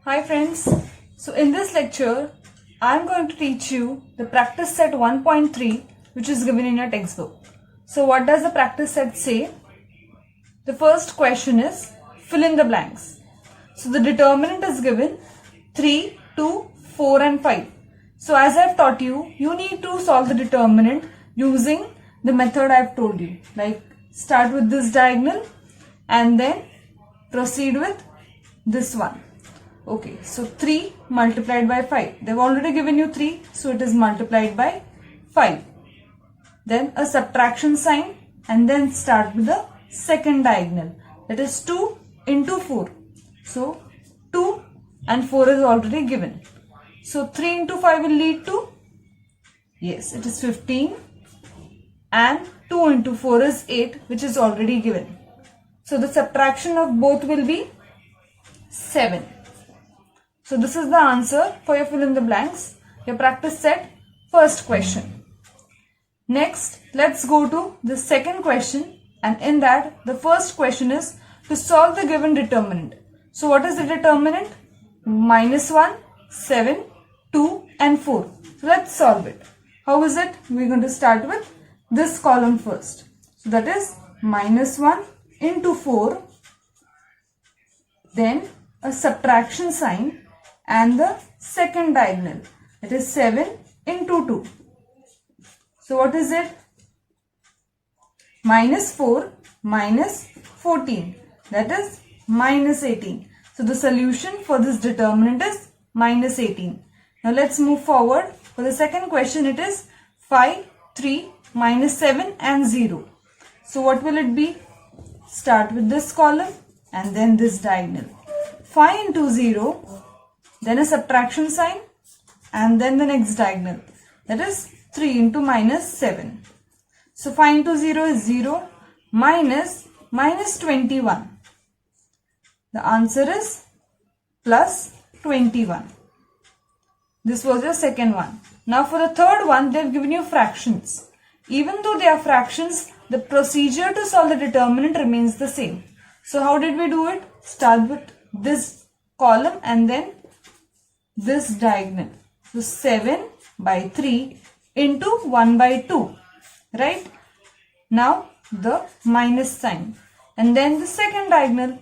Hi friends, so in this lecture I am going to teach you the practice set 1.3 which is given in your textbook. So what does the practice set say? The first question is fill in the blanks. So the determinant is given 3, 2, 4 and 5. So as I have taught you, you need to solve the determinant using the method I have told you. Like start with this diagonal and then proceed with this one. Okay, so 3 multiplied by 5. They've already given you 3, so it is multiplied by 5. Then a subtraction sign and then start with the second diagonal. That is 2 into 4. So 2 and 4 is already given. So 3 into 5 will lead to, yes, it is 15 and 2 into 4 is 8, which is already given. So the subtraction of both will be 7. So this is the answer for your fill in the blanks, your practice set first question. Next, let's go to the second question, and in that the first question is to solve the given determinant. So what is the determinant? -1, 7, 2 and 4. So let's solve it. How is it? We're going to start with this column first. So that is -1 into 4, then a subtraction sign and the second diagonal, it is 7 into 2. So what is it? -4 minus 14, that is -18. So the solution for this determinant is -18. Now let's move forward. For the second question, it is 5, 3, -7 and 0. So what will it be? Start with this column and then this diagonal. 5 into 0, then a subtraction sign and then the next diagonal, that is 3 into -7. So 5 into 0 is 0 minus -21. The answer is +21. This was your second one. Now for the third one, they have given you fractions. Even though they are fractions, the procedure to solve the determinant remains the same. So how did we do it? Start with this column and then this diagonal. So 7 by 3 into 1 by 2, right? Now the minus sign and then the second diagonal.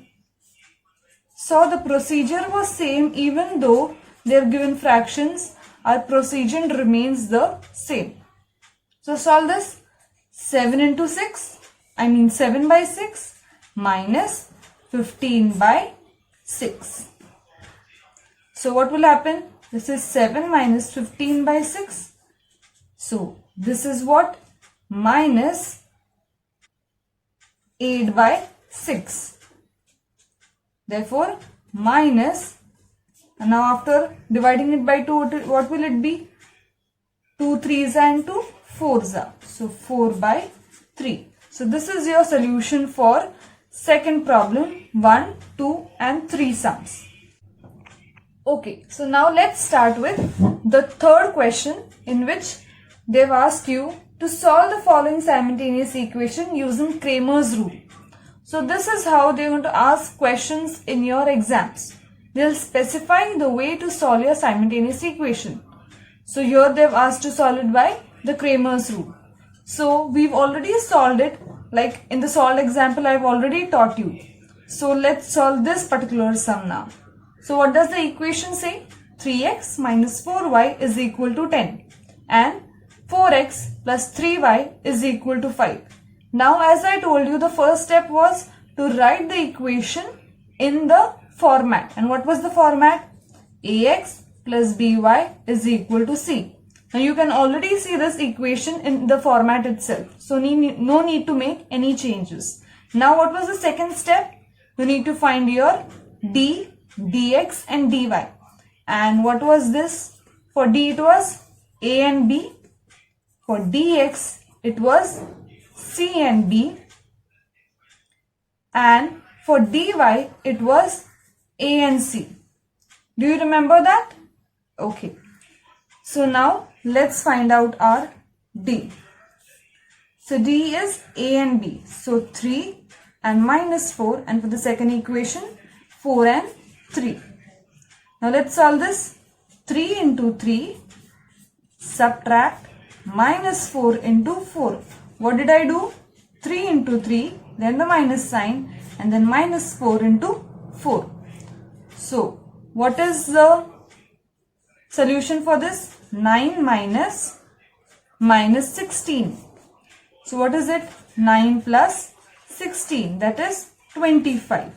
So the procedure was same. Even though they are given fractions, our procedure remains the same. So solve this. 7 into 6, 7 by 6 minus 15 by 6. So what will happen? This is 7 minus 15 by 6. So this is what? Minus 8 by 6. Therefore minus, and now after dividing it by 2, what will it be? 2 3s and 2 4s are. So 4 by 3. So this is your solution for second problem, 1, 2 and 3 sums. Okay, so now let's start with the third question, in which they've asked you to solve the following simultaneous equation using Cramer's rule. So this is how they're going to ask questions in your exams. They'll specify the way to solve your simultaneous equation. So here they've asked to solve it by the Cramer's rule. So we've already solved it, like in the solved example I've already taught you. So let's solve this particular sum now. So what does the equation say? 3x minus 4y is equal to 10 and 4x plus 3y is equal to 5. Now as I told you, the first step was to write the equation in the format. And what was the format? ax plus by is equal to c. Now you can already see this equation in the format itself. So no need to make any changes. Now what was the second step? You need to find your d, dx and dy. And what was this? For d it was a and b. For dx it was c and b. And for dy it was a and c. Do you remember that? Okay. So now let's find out our d. So d is a and b. So 3 and -4, and for the second equation 4 and 3. Now let's solve this. 3 into 3 subtract minus 4 into 4. What did I do? 3 into 3, then the minus sign, and then minus 4 into 4. So what is the solution for this? 9 minus 16. So what is it? 9 plus 16, that is 25.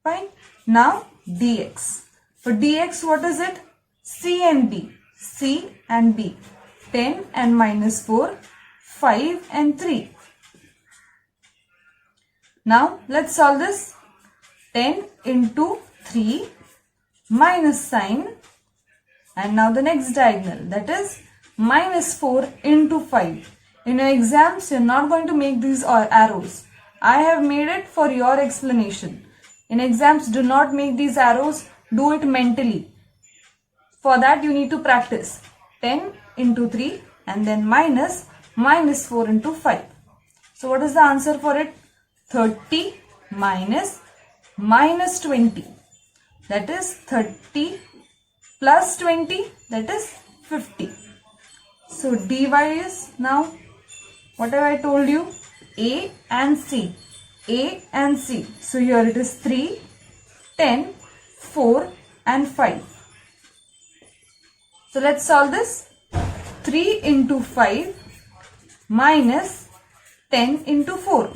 Fine. Now dx. For dx, what is it? C and B. C and B. 10 and minus 4, 5 and 3. Now let's solve this. 10 into 3 minus sign, and now the next diagonal, that is minus 4 into 5. In your exams, you are not going to make these arrows. I have made it for your explanation. In exams, do not make these arrows. Do it mentally. For that, you need to practice. 10 into 3 and then minus 4 into 5. So what is the answer for it? 30 minus 20. That is 30 plus 20, that is 50. So dy is now, what have I told you? A and C. A and C. So here it is 3, 10, 4 and 5. So let's solve this. 3 into 5 minus 10 into 4.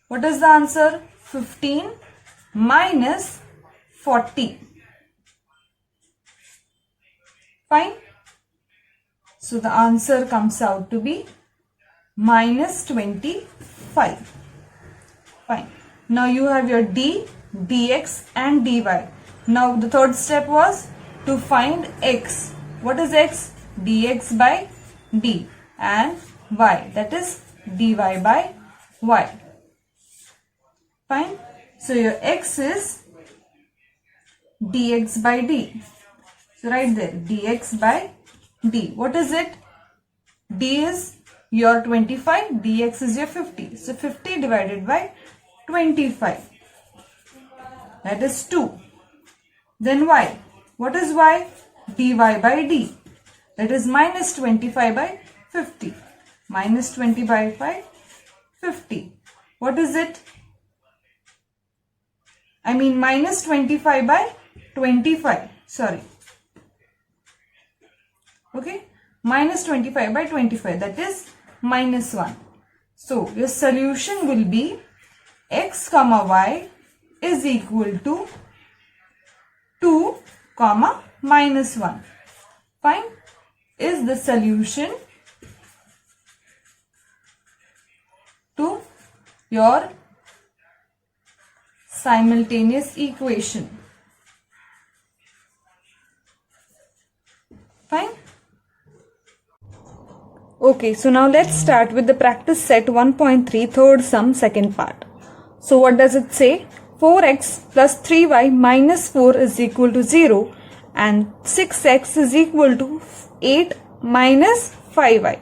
What is the answer? 15 minus 40. Fine. So the answer comes out to be minus 25. Fine. Now you have your d, dx and dy. Now the third step was to find x. What is x? Dx by d, and y, that is dy by y. Fine. So your x is dx by d. So right there, dx by d. What is it? D is your 25, dx is your 50. So 50 divided by 25. That is 2. Then y. What is y? dy by d. That is minus 25 by 50. Minus 25 by 50. What is it? I mean minus 25 by 25. Sorry. Okay. Minus 25 by 25. That is minus 1. So your solution will be x comma y is equal to 2 comma minus 1. Fine. Is the solution to your simultaneous equation. Fine. Okay, so now let's start with the practice set 1.3 third sum second part. So what does it say? 4x plus 3y minus 4 is equal to 0 and 6x is equal to 8 minus 5y.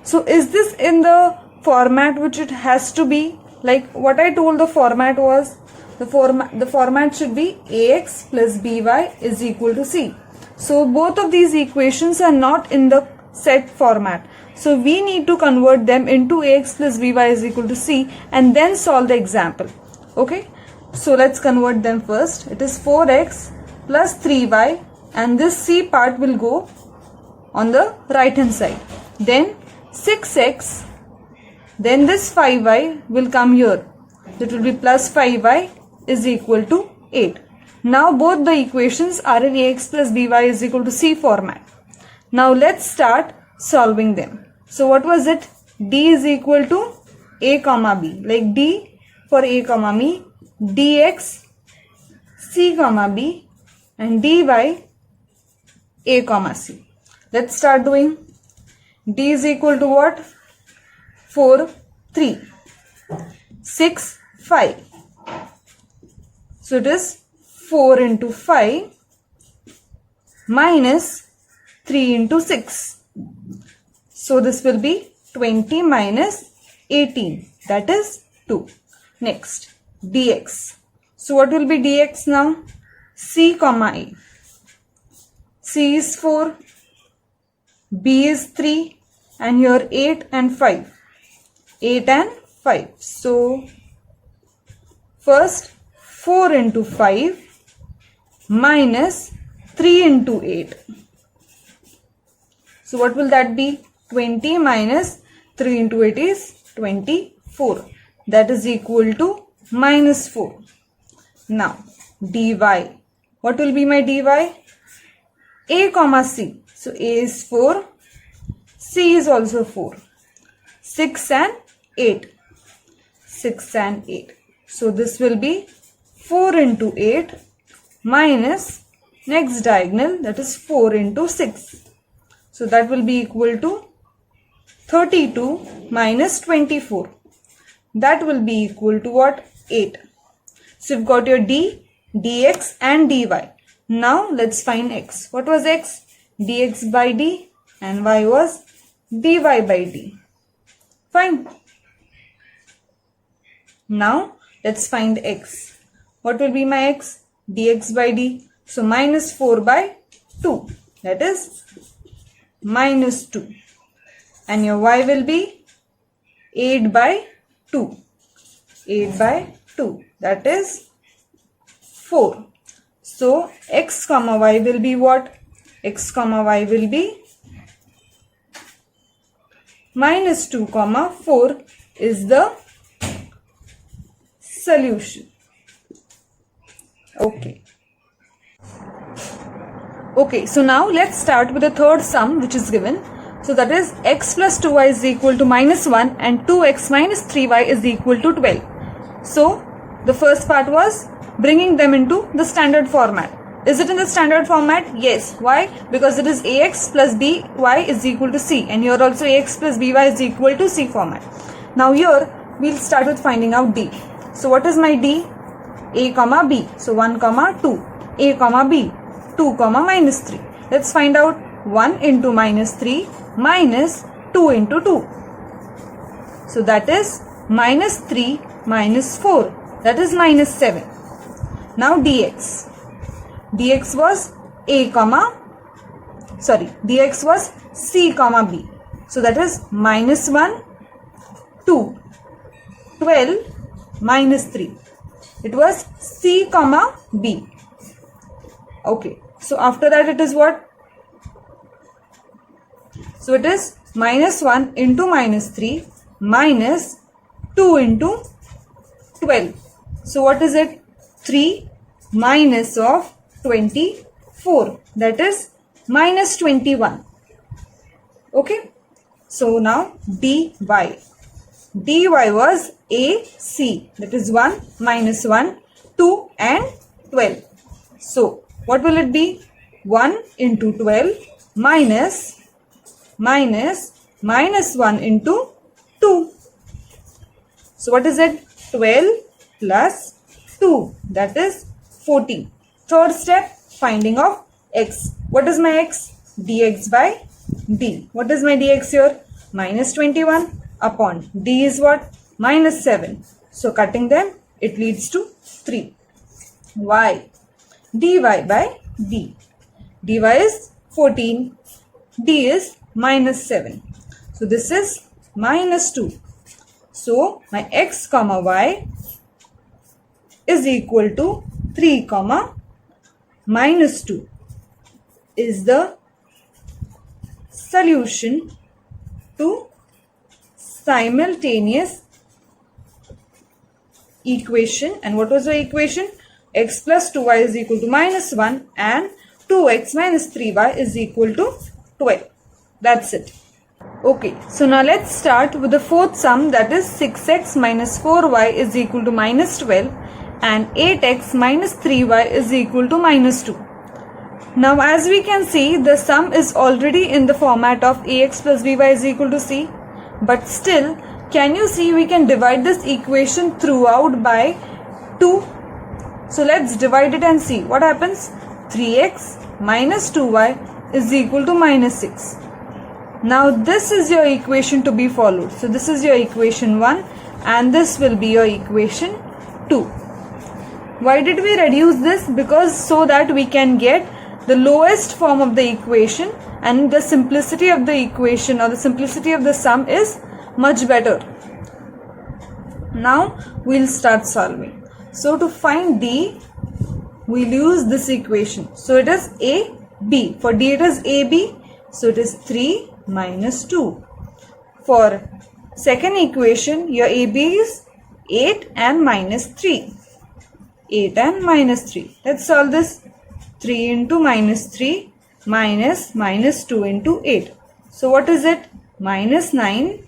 So is this in the format which it has to be? Like what I told the format was, the format should be ax plus by is equal to c. So both of these equations are not in the set format. So we need to convert them into ax plus by is equal to c and then solve the example. Okay. So let's convert them first. It is 4x plus 3y and this c part will go on the right hand side. Then 6x, then this 5y will come here. It will be plus 5y is equal to 8. Now both the equations are in ax plus by is equal to c format. Now let's start solving them. So what was it? D is equal to a comma b. Like d for a comma b, dx c comma b and dy a comma c. Let's start doing. D is equal to what? 4, 3, 6, 5. So it is 4 into 5 minus 3 into 6. So this will be 20 minus 18. That is 2. Next, dx. So what will be dx now? C comma a. C is 4, B is 3, and here 8 and 5. 8 and 5. So, first 4 into 5 minus 3 into 8. So, what will that be? 20 minus 3 into 8 is 24. That is equal to minus 4. Now, dy. What will be my dy? A comma C. So, A is 4. C is also 4. 6 and 8. 6 and 8. So, this will be 4 into 8 minus next diagonal, that is 4 into 6. So, that will be equal to 32 minus 24. That will be equal to what? 8. So, you've got your d, dx and dy. Now, let's find x. What was x? Dx by d, and y was dy by d. Fine. Now, let's find x. What will be my x? Dx by d. So, minus 4 by 2. That is minus 2. And your y will be 8 by 2. 8 by 2. That is 4. So, x comma y will be what? X comma y will be minus 2 comma 4 is the solution. Okay. Okay, so now let's start with the third sum which is given. So that is x plus 2y is equal to minus 1 and 2x minus 3y is equal to 12. So the first part was bringing them into the standard format. Is it in the standard format? Yes. Why? Because it is ax plus by is equal to c, and here also ax plus by is equal to c format. Now here we'll start with finding out d. So what is my d? A comma b. So 1 comma 2. A comma b. 2 comma minus 3. Let's find out 1 into minus 3 minus 2 into 2. So that is minus 3 minus 4. That is minus 7. Now dx. Dx was dx was c comma b. So that is minus 1, 2, 12, minus 3. It was c comma b. Okay. So after that it is what? So it is minus 1 into minus 3 minus 2 into 12. So what is it? 3 minus of 24. That is minus 21. Okay. So now dy. dy was ac. That is 1 minus 1, 2 and 12. So what will it be? 1 into 12 minus 1 into 2. So what is it? 12 plus 2. That is 14. Third step, finding of x. What is my x? Dx by d. What is my dx here? Minus 21 upon d is what? Minus 7. So cutting them, it leads to 3. Y. dy by d. dy is 14. d is minus 7. So this is minus 2. So my x comma y is equal to 3 comma minus 2 is the solution to simultaneous equation. And what was the equation? X plus 2y is equal to minus 1 and 2x minus 3y is equal to 12. That's it. Okay, so now let's start with the fourth sum, that is 6x minus 4y is equal to minus 12 and 8x minus 3y is equal to minus 2. Now as we can see, the sum is already in the format of ax plus by is equal to c. But still, can you see we can divide this equation throughout by 2? So let's divide it and see what happens. 3x minus 2y is equal to minus 6. Now this is your equation to be followed. So this is your equation 1 and this will be your equation 2. Why did we reduce this? Because so that we can get the lowest form of the equation, and the simplicity of the equation or the simplicity of the sum is much better. Now we'll start solving. So to find D, we'll use this equation. So it is A, B. For D it is AB. So it is 3 minus 2. For second equation, your AB is 8 and minus 3. 8 and minus 3. Let's solve this. 3 into minus 3 minus 2 into 8. So what is it? Minus 9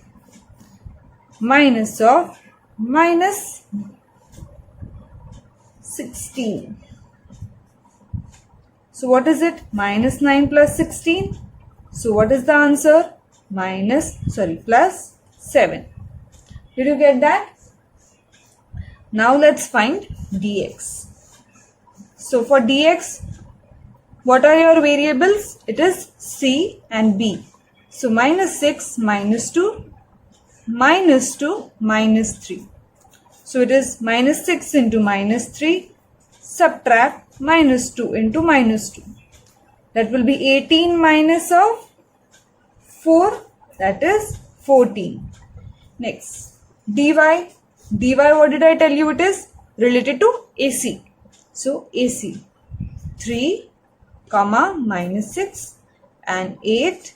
minus of minus 16. So what is it? Minus 9 plus 16. So what is the answer? Plus 7. Did you get that? Now let's find dx. So for dx, what are your variables? It is c and b. So minus 6 minus 2 minus 2 minus 3. So it is minus 6 into minus 3 subtract minus 2 into minus 2. That will be 18 minus of 4, that is 14. Next, dy. Dy, what did I tell you? It is related to AC. So AC 3 comma minus 6 and 8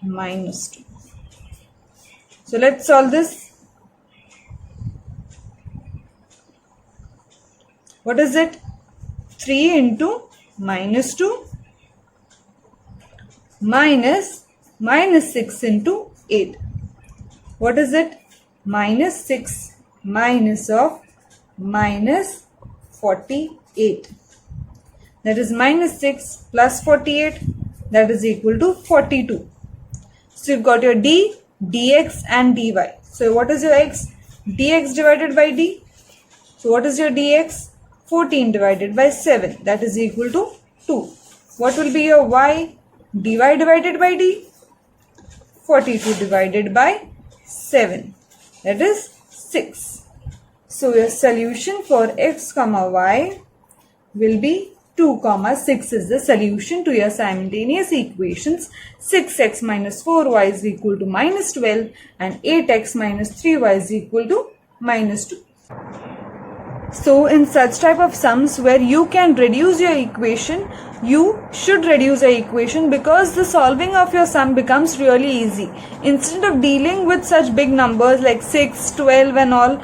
minus 2. So let's solve this. What is it? 3 into minus 2 minus 6 into 8. What is it? Minus 6 minus of minus 48. That is minus 6 plus 48. That is equal to 42. So you've got your d, dx and dy. So what is your x? Dx divided by d. So what is your dx? 14 divided by 7. That is equal to 2. What will be your y? dy divided by d. 42 divided by 7. That is 6. So your solution for x comma y will be 2 comma 6 is the solution to your simultaneous equations. 6x minus 4y is equal to minus 12 and 8x minus 3y is equal to minus 2. So in such type of sums where you can reduce your equation, you should reduce your equation because the solving of your sum becomes really easy. Instead of dealing with such big numbers like 6, 12 and all,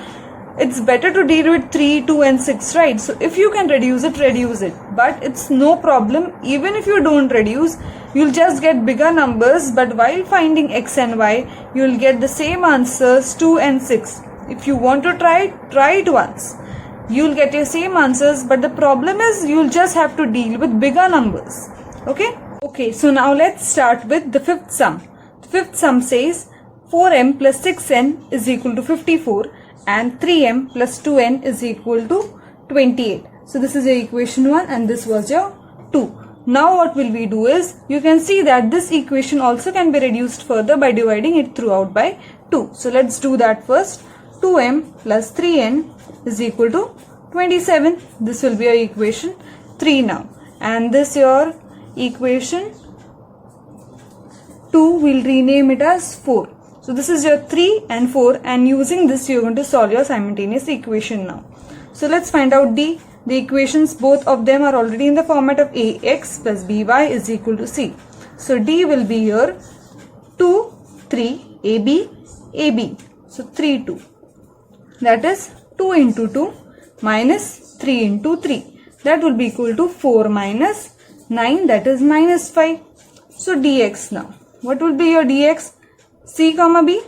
it's better to deal with 3, 2 and 6, right? So if you can reduce it, reduce it. But it's no problem. Even if you don't reduce, you'll just get bigger numbers. But while finding x and y, you'll get the same answers 2 and 6. If you want to try it once. You'll get your same answers, but the problem is you'll just have to deal with bigger numbers. Okay, so now let's start with the fifth sum. The fifth sum says 4m plus 6n is equal to 54 and 3m plus 2n is equal to 28. So this is your equation 1 and this was your 2. Now what will we do is, you can see that this equation also can be reduced further by dividing it throughout by 2. So let's do that first. 2m plus 3n is equal to 27. This will be your equation 3 now. And this your equation 2, we'll rename it as 4. So this is your 3 and 4, and using this you're going to solve your simultaneous equation now. So let's find out D. The equations, both of them are already in the format of ax plus by is equal to c. So D will be your 2, 3, ab. So 3, 2. That is 2 into 2 minus 3 into 3. That will be equal to 4 minus 9, that is minus 5. So dx now. What will be your dx? C comma b,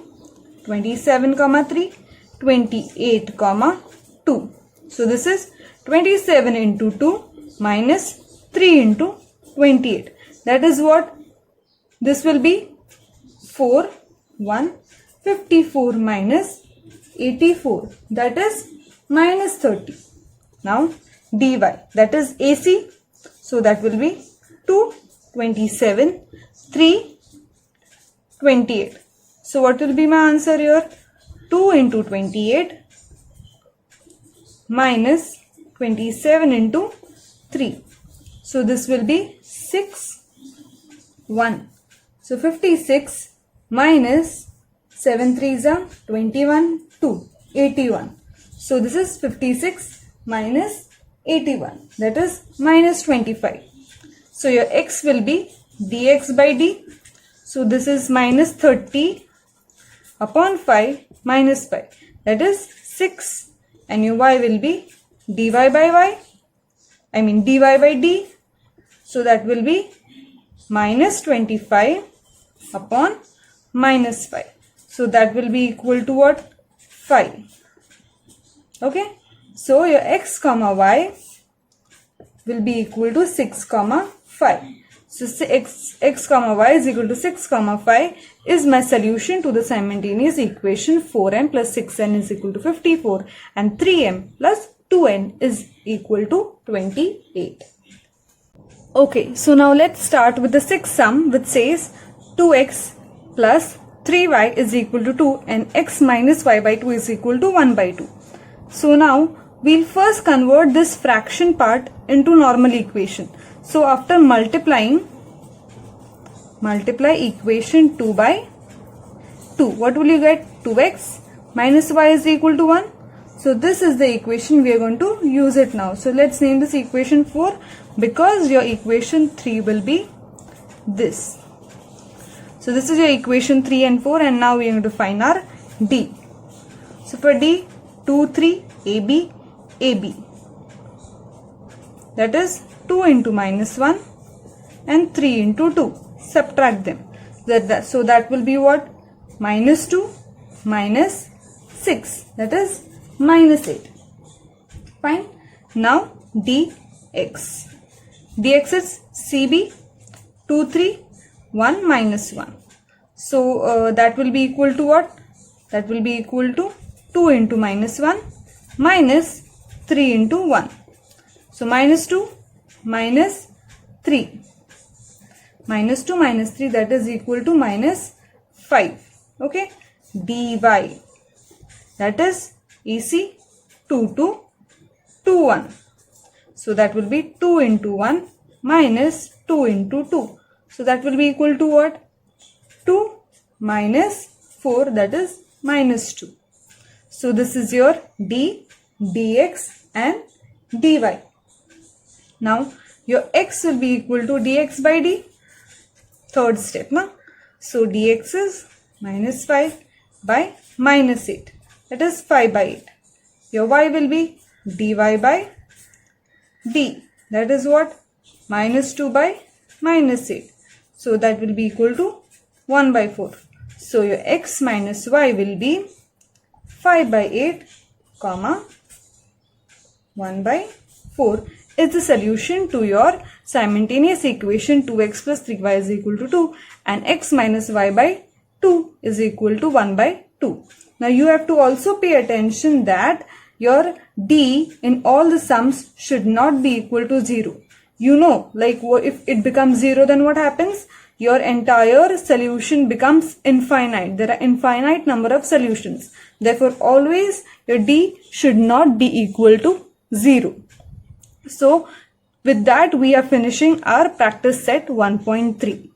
27 comma 3, 28 comma 2. So this is 27 into 2 minus 3 into 28. That is what? This will be 4, 1, 54 minus 84. That is minus 30. Now dy, that is AC. So that will be 2, 27, 3, 28. So what will be my answer here? 2 into 28 minus 27 into 3. So this will be 6, 1. So 56 minus 7 3s are 21, 2, 81. So this is 56 minus 81, that is minus 25. So your x will be dx by d. So this is minus 30 upon 5 minus 5, that is 6, and your y will be dy by d. So that will be minus 25 upon minus 5. So that will be equal to what? 5. Okay. So your x comma y will be equal to 6 comma 5. So x comma y is equal to 6 comma 5 is my solution to the simultaneous equation 4n plus 6n is equal to 54 and 3m plus 2n is equal to 28. Okay, so now let's start with the sixth sum, which says 2x plus 3y is equal to 2 and x minus y by 2 is equal to 1 by 2. So now we'll first convert this fraction part into normal equation. So after multiply equation 2 by 2. What will you get? 2x minus y is equal to 1. So this is the equation we are going to use it now. So let's name this equation 4 because your equation 3 will be this. So this is your equation 3 and 4 and now we are going to find our d. So for d, 2, 3, ab, ab. That is 2 into minus 1 and 3 into 2. Subtract them. So that will be what? Minus 2 minus 6. That is minus 8. Fine. Now dx. Dx is cb 2, 3, 1 minus 1. So that will be equal to what? That will be equal to 2 into minus 1 minus 3 into 1. So minus 2 minus 3. Minus 2 minus 3, that is equal to minus 5. Okay. dy. That is EC 2 to 2 1. So that will be 2 into 1 minus 2 into 2. So that will be equal to what? 2 minus 4, that is minus 2. So this is your d, dx and dy. Now your x will be equal to dx by d. Third step. Na? So dx is minus 5 by minus 8. That is 5 by 8. Your y will be dy by d. That is what? Minus 2 by minus 8. So that will be equal to 1 by 4. So your x minus y will be 5 by 8 comma 1 by 4 is the solution to your simultaneous equation 2x plus 3y is equal to 2 and x minus y by 2 is equal to 1 by 2. Now you have to also pay attention that your d in all the sums should not be equal to 0. You know, like if it becomes 0, then what happens? Your entire solution becomes infinite. There are infinite number of solutions. Therefore, always your d should not be equal to 0. So, with that we are finishing our practice set 1.3.